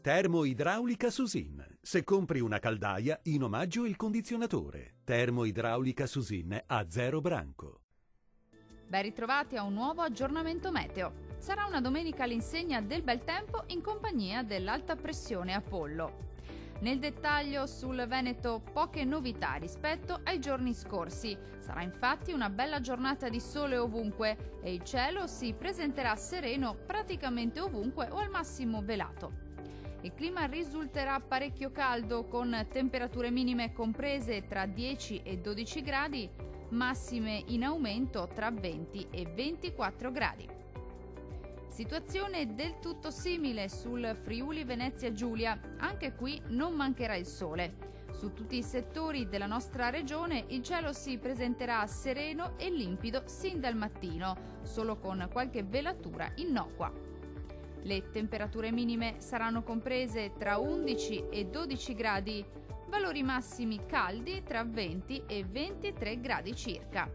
Termoidraulica Susin. Se compri una caldaia, in omaggio il condizionatore. Termoidraulica Susin a 0 branco. Ben ritrovati a un nuovo aggiornamento meteo. Sarà una domenica all'insegna del bel tempo in compagnia dell'alta pressione Apollo. Nel dettaglio sul Veneto poche novità rispetto ai giorni scorsi. Sarà infatti una bella giornata di sole ovunque e il cielo si presenterà sereno praticamente ovunque o al massimo velato. Il clima risulterà parecchio caldo con temperature minime comprese tra 10 e 12 gradi, massime in aumento tra 20 e 24 gradi. Situazione del tutto simile sul Friuli Venezia Giulia, anche qui non mancherà il sole. Su tutti i settori della nostra regione il cielo si presenterà sereno e limpido sin dal mattino, solo con qualche velatura innocua. Le temperature minime saranno comprese tra 11 e 12 gradi, valori massimi caldi tra 20 e 23 gradi circa.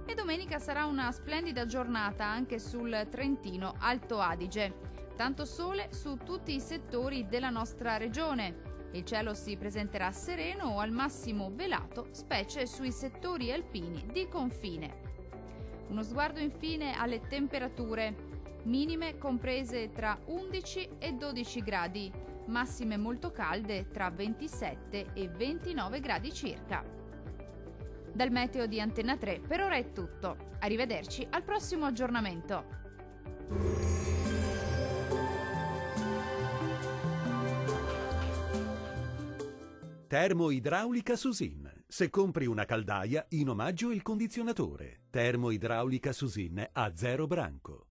E domenica sarà una splendida giornata anche sul Trentino Alto Adige. Tanto sole su tutti i settori della nostra regione. Il cielo si presenterà sereno o al massimo velato, specie sui settori alpini di confine. Uno sguardo infine alle temperature. Minime comprese tra 11 e 12 gradi, massime molto calde tra 27 e 29 gradi circa. Dal meteo di Antenna 3 per ora è tutto. Arrivederci al prossimo aggiornamento. Termoidraulica Susin. Se compri una caldaia, in omaggio il condizionatore. Termoidraulica Susin a 0 branco.